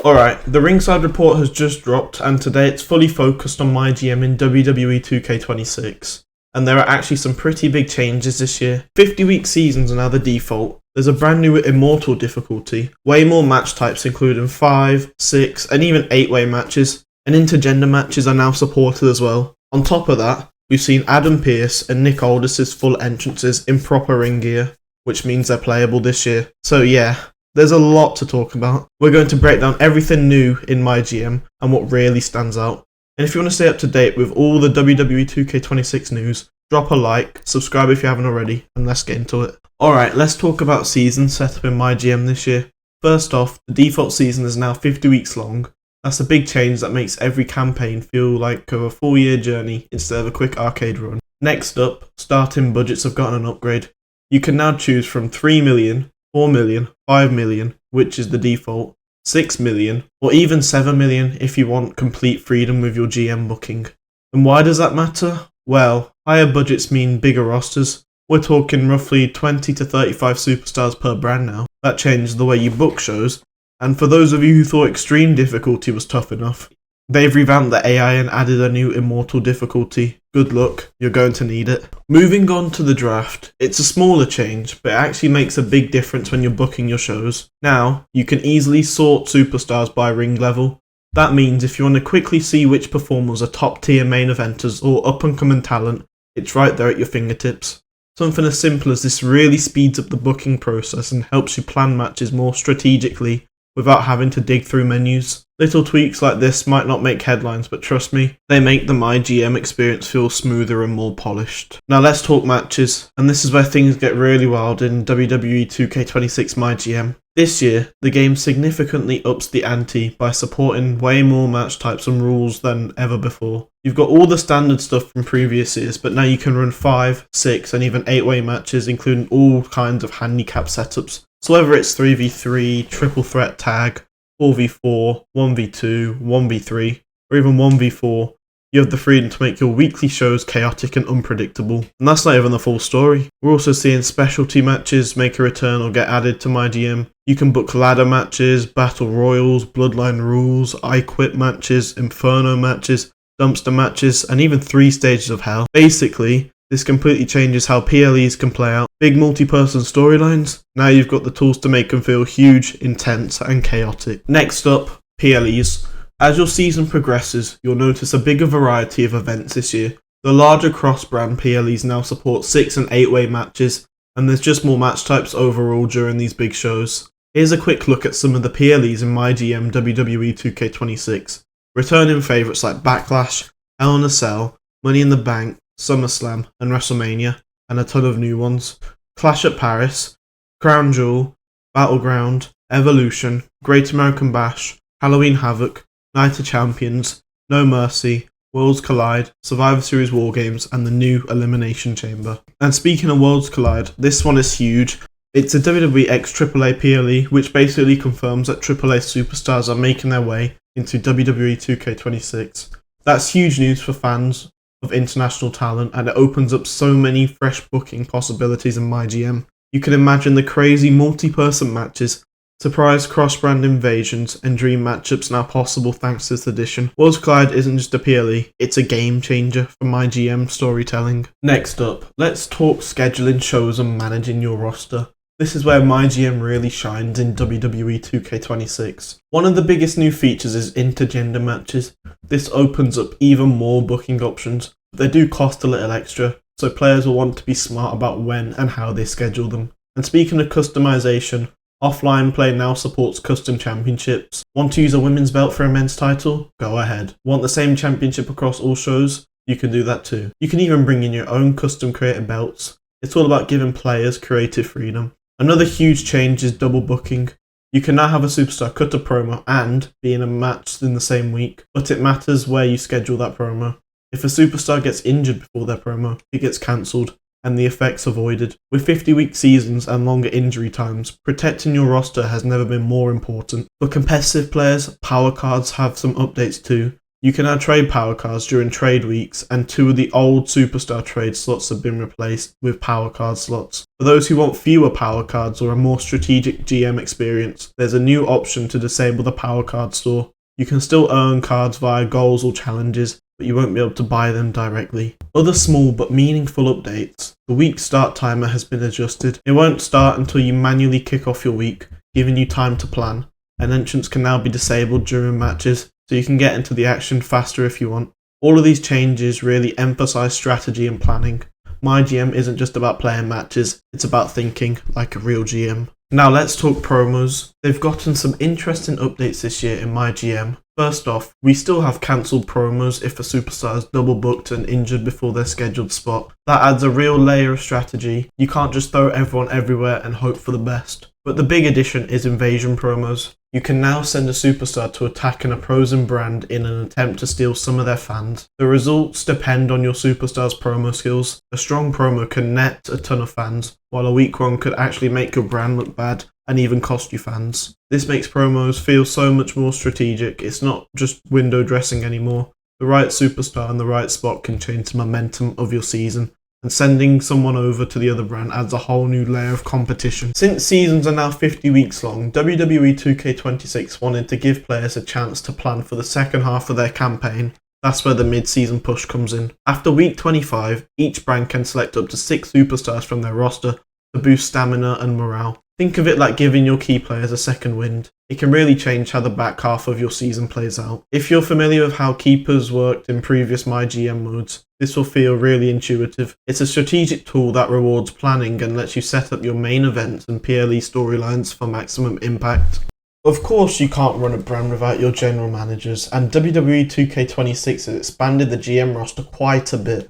Alright, the Ringside Report has just dropped, and today it's fully focused on MyGM in WWE 2K26. And there are actually some pretty big changes this year. 50-week seasons are now the default. There's a brand new Immortal difficulty, way more match types including 5, 6, and even 8-way matches, and intergender matches are now supported as well. On top of that, we've seen Adam Pearce and Nick Aldis's full entrances in proper ring gear, which means they're playable this year. So yeah, there's a lot to talk about. We're going to break down everything new in MyGM and what really stands out. And if you want to stay up to date with all the WWE 2K26 news, drop a like, subscribe if you haven't already, and let's get into it. Alright, let's talk about season setup in MyGM this year. First off, the default season is now 50 weeks long. That's a big change that makes every campaign feel like a full-year journey instead of a quick arcade run. Next up, starting budgets have gotten an upgrade. You can now choose from 3 million, 4 million, 5 million, which is the default, 6 million, or even 7 million if you want complete freedom with your GM booking. And why does that matter? Well, higher budgets mean bigger rosters. We're talking roughly 20 to 35 superstars per brand now. That changes the way you book shows. And for those of you who thought extreme difficulty was tough enough, they've revamped the AI and added a new Immortal difficulty. Good luck, you're going to need it. Moving on to the draft, it's a smaller change, but it actually makes a big difference when you're booking your shows. Now, you can easily sort superstars by ring level. That means if you want to quickly see which performers are top tier main eventers or up and coming talent, it's right there at your fingertips. Something as simple as this really speeds up the booking process and helps you plan matches more strategically without having to dig through menus. Little tweaks like this might not make headlines, but trust me, they make the MyGM experience feel smoother and more polished. Now let's talk matches, and this is where things get really wild in WWE 2K26 MyGM. This year, the game significantly ups the ante by supporting way more match types and rules than ever before. You've got all the standard stuff from previous years, but now you can run 5, 6, and even 8-way matches, including all kinds of handicap setups. So whether it's 3v3, triple threat tag, 4v4, 1v2, 1v3, or even 1v4, you have the freedom to make your weekly shows chaotic and unpredictable. And that's not even the full story. We're also seeing specialty matches make a return or get added to MyGM. You can book ladder matches, battle royals, bloodline rules, I Quit matches, inferno matches, dumpster matches, and even 3 stages of hell. Basically, this completely changes how PLEs can play out. Big multi-person storylines, now you've got the tools to make them feel huge, intense, and chaotic. Next up, PLEs. As your season progresses, you'll notice a bigger variety of events this year. The larger cross-brand PLEs now support 6 and 8-way matches, and there's just more match types overall during these big shows. Here's a quick look at some of the PLEs in MyGM WWE 2K26. Returning favourites like Backlash, Hell in a Cell, Money in the Bank, SummerSlam, and WrestleMania, and a ton of new ones. Clash at Paris, Crown Jewel, Battleground, Evolution, Great American Bash, Halloween Havoc, Night of Champions, No Mercy, Worlds Collide, Survivor Series War Games, and the new Elimination Chamber. And speaking of Worlds Collide, this one is huge. It's a WWE X AAA PLE, which basically confirms that AAA superstars are making their way into WWE 2K26. That's huge news for fans of international talent, and it opens up so many fresh booking possibilities in MyGM. You can imagine the crazy multi-person matches, surprise cross-brand invasions, and dream matchups now possible thanks to this addition. Worlds Collide isn't just a PLE, it's a game changer for MyGM storytelling. Next up, let's talk scheduling shows and managing your roster. This is where MyGM really shines in WWE 2K26. One of the biggest new features is intergender matches. This opens up even more booking options, but they do cost a little extra, so players will want to be smart about when and how they schedule them. And speaking of customization, offline play now supports custom championships. Want to use a women's belt for a men's title? Go ahead. Want the same championship across all shows? You can do that too. You can even bring in your own custom created belts. It's all about giving players creative freedom. Another huge change is double booking. You can now have a superstar cut a promo and be in a match in the same week, but it matters where you schedule that promo. If a superstar gets injured before their promo, it gets cancelled, and the effects avoided. With 50-week seasons and longer injury times, protecting your roster has never been more important. For competitive players, power cards have some updates too. You can now trade power cards during trade weeks, and 2 of the old superstar trade slots have been replaced with power card slots. For those who want fewer power cards or a more strategic GM experience, there's a new option to disable the power card store. You can still earn cards via goals or challenges, but you won't be able to buy them directly. Other small but meaningful updates. The week start timer has been adjusted. It won't start until you manually kick off your week, giving you time to plan, and entrants can now be disabled during matches, so you can get into the action faster if you want. All of these changes really emphasize strategy and planning. MyGM isn't just about playing matches, it's about thinking like a real GM. Now let's talk promos. They've gotten some interesting updates this year in MyGM. First off, we still have cancelled promos if a superstar is double booked and injured before their scheduled spot. That adds a real layer of strategy. You can't just throw everyone everywhere and hope for the best. But the big addition is invasion promos. You can now send a superstar to attack an opposing brand in an attempt to steal some of their fans. The results depend on your superstar's promo skills. A strong promo can net a ton of fans, while a weak one could actually make your brand look bad and even cost you fans. This makes promos feel so much more strategic. It's not just window dressing anymore. The right superstar in the right spot can change the momentum of your season, and sending someone over to the other brand adds a whole new layer of competition. Since seasons are now 50 weeks long, WWE 2K26 wanted to give players a chance to plan for the second half of their campaign. That's where the mid-season push comes in. After week 25, each brand can select up to 6 superstars from their roster to boost stamina and morale. Think of it like giving your key players a second wind. It can really change how the back half of your season plays out. If you're familiar with how keepers worked in previous MyGM modes, this will feel really intuitive. It's a strategic tool that rewards planning and lets you set up your main events and PLE storylines for maximum impact. Of course, you can't run a brand without your general managers, and WWE 2K26 has expanded the GM roster quite a bit.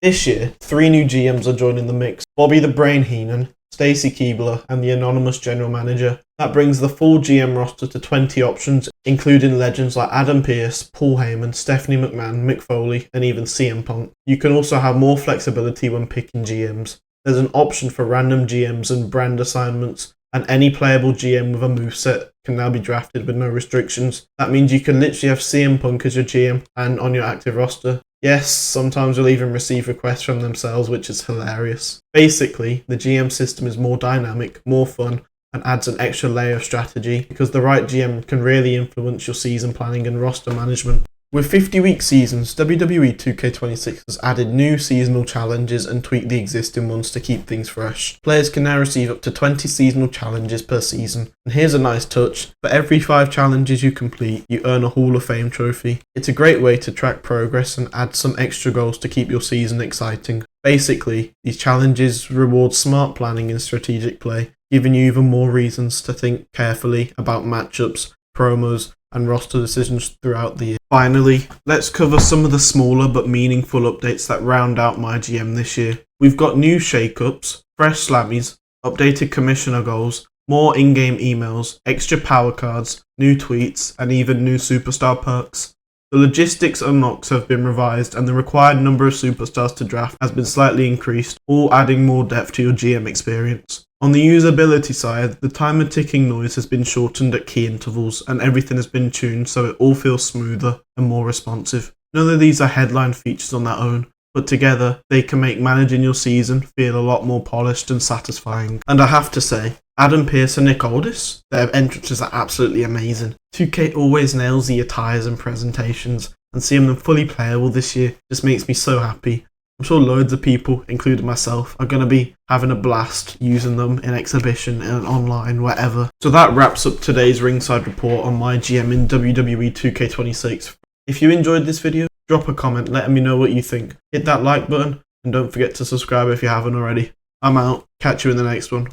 This year, 3 new GMs are joining the mix: Bobby the Brain Heenan, Stacy Keebler, and the anonymous general manager. That brings the full GM roster to 20 options, including legends like Adam Pearce, Paul Heyman, Stephanie McMahon, Mick Foley, and even CM Punk. You can also have more flexibility when picking GMs. There's an option for random GMs and brand assignments, and any playable GM with a moveset can now be drafted with no restrictions. That means you can literally have CM Punk as your GM and on your active roster. Yes, sometimes you'll even receive requests from themselves, which is hilarious. Basically, the GM system is more dynamic, more fun, and adds an extra layer of strategy, because the right GM can really influence your season planning and roster management. With 50-week seasons, WWE 2K26 has added new seasonal challenges and tweaked the existing ones to keep things fresh. Players can now receive up to 20 seasonal challenges per season. And here's a nice touch: for every 5 challenges you complete, you earn a Hall of Fame trophy. It's a great way to track progress and add some extra goals to keep your season exciting. Basically, these challenges reward smart planning and strategic play, giving you even more reasons to think carefully about matchups, promos, and roster decisions throughout the year. Finally, let's cover some of the smaller but meaningful updates that round out MyGM this year. We've got new shake-ups, fresh slammies, updated commissioner goals, more in-game emails, extra power cards, new tweets, and even new superstar perks. The logistics unlocks have been revised, and the required number of superstars to draft has been slightly increased, all adding more depth to your GM experience. On the usability side, the timer ticking noise has been shortened at key intervals, and everything has been tuned so it all feels smoother and more responsive. None of these are headline features on their own, but together they can make managing your season feel a lot more polished and satisfying. And I have to say, Adam Pearce and Nick Aldis, their entrances are absolutely amazing. 2K always nails the attires and presentations, and seeing them fully playable this year just makes me so happy. I'm sure loads of people, including myself, are going to be having a blast using them in exhibition and online, whatever. So that wraps up today's ringside report on MyGM in WWE 2K26. If you enjoyed this video, drop a comment letting me know what you think. Hit that like button and don't forget to subscribe if you haven't already. I'm out. Catch you in the next one.